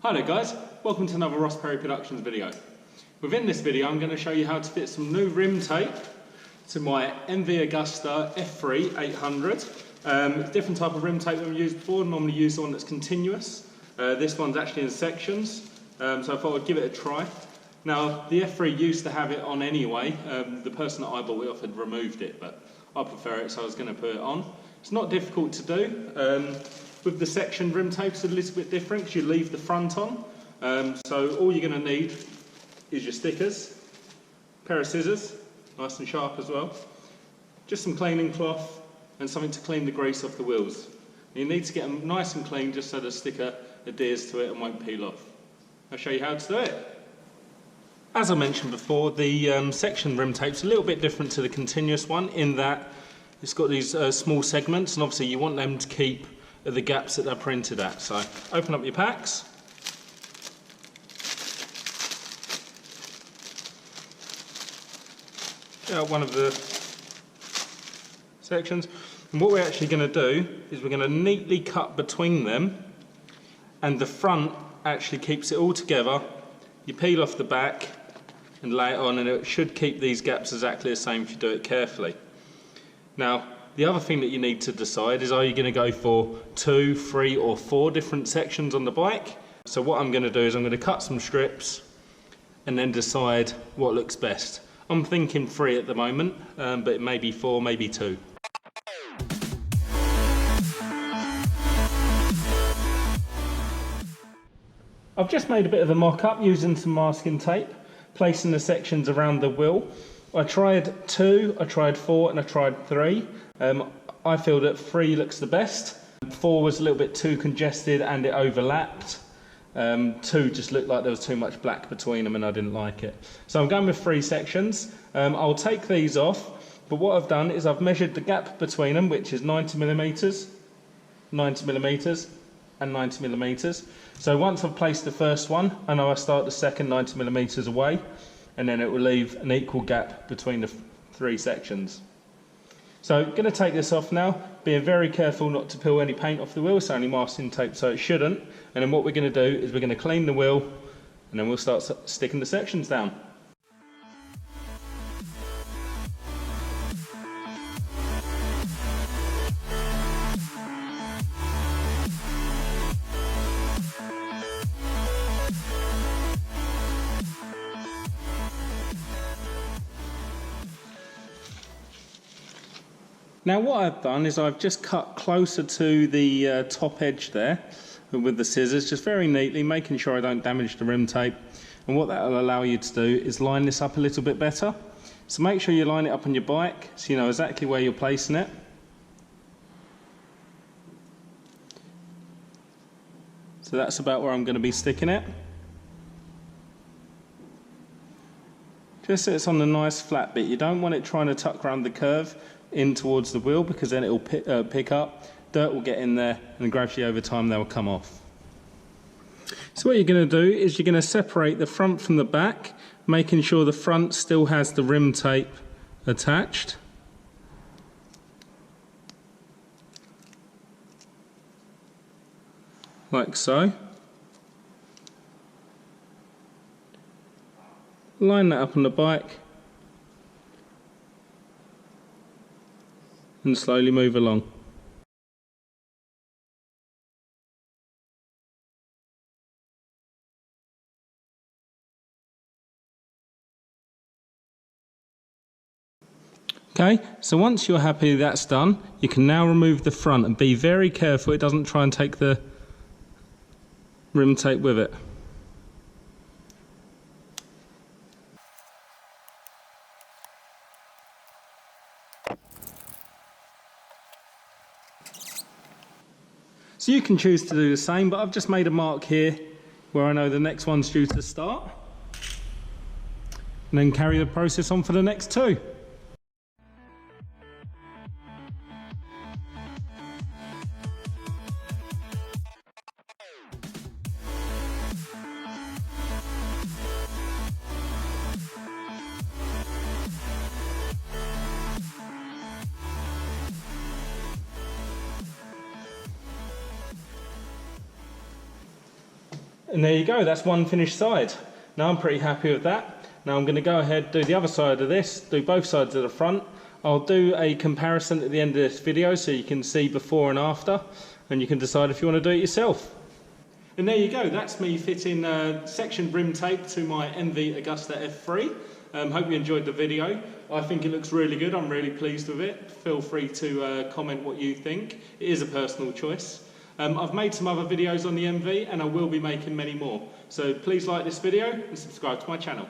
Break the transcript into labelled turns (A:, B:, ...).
A: Hi there guys, welcome to another Ross Perry Productions video. Within this video I'm going to show you how to fit some new rim tape to my Agusta F3 800. Different type of rim tape than we've used before. Normally use the one that's continuous. This one's actually in sections, so I thought I'd give it a try. Now the F3 used to have it on anyway. The person that I bought it off had removed it, but I prefer it, so I was going to put it on. It's not difficult to do. With the section rim tape, it's a little bit different because you leave the front on. So all you're going to need is your stickers, a pair of scissors, nice and sharp as well, just some cleaning cloth and something to clean the grease off the wheels. And you need to get them nice and clean just so the sticker adheres to it and won't peel off. I'll show you how to do it. As I mentioned before, the section rim tape's a little bit different to the continuous one in that it's got these small segments, and obviously you want them to keep the gaps that they're printed at. So open up your packs. Get out one of the sections, and what we're actually going to do is we're going to neatly cut between them, and the front actually keeps it all together. You peel off the back and lay it on, and it should keep these gaps exactly the same if you do it carefully. Now, the other thing that you need to decide is, are you going to go for 2, 3 or 4 different sections on the bike? So what I'm going to do is I'm going to cut some strips and then decide what looks best. I'm thinking 3 at the moment, but it may be 4, maybe 2. I've just made a bit of a mock-up using some masking tape, placing the sections around the wheel. I tried 2, I tried 4 and I tried 3. I feel that 3 looks the best. 4 was a little bit too congested and it overlapped. 2 just looked like there was too much black between them and I didn't like it. So I'm going with 3 sections. I'll take these off, but what I've done is I've measured the gap between them, which is 90mm, 90mm and 90mm. So once I've placed the first one, I know I start the second 90mm away, and then it will leave an equal gap between the 3 sections. So going to take this off now, being very careful not to peel any paint off the wheel. It's only masking tape, so it shouldn't. And then what we're going to do is we're going to clean the wheel, and then we'll start sticking the sections down. Now what I've done is I've just cut closer to the top edge there with the scissors, just very neatly, making sure I don't damage the rim tape. And what that will allow you to do is line this up a little bit better. So make sure you line it up on your bike so you know exactly where you're placing it. So that's about where I'm going to be sticking it. Just so it's on the nice flat bit. You don't want it trying to tuck around the curve in towards the wheel, because then it will pick up, dirt will get in there, and gradually over time they will come off. So what you're going to do is you're going to separate the front from the back, making sure the front still has the rim tape attached. Like so. Line that up on the bike and slowly move along. Okay, so once you're happy that's done, you can now remove the front, and be very careful it doesn't try and take the rim tape with it. So you can choose to do the same, but I've just made a mark here where I know the next one's due to start, and then carry the process on for the next 2. And there you go, that's one finished side. Now I'm pretty happy with that. Now I'm going to go ahead, do the other side of this, do both sides of the front. I'll do a comparison at the end of this video so you can see before and after, and you can decide if you want to do it yourself. And there you go, that's me fitting sectioned rim tape to my mvagusta F3. Hope you enjoyed the video. I think it looks really good, I'm really pleased with it. Feel free to comment what you think. It is a personal choice. I've made some other videos on the MV and I will be making many more. So please like this video and subscribe to my channel.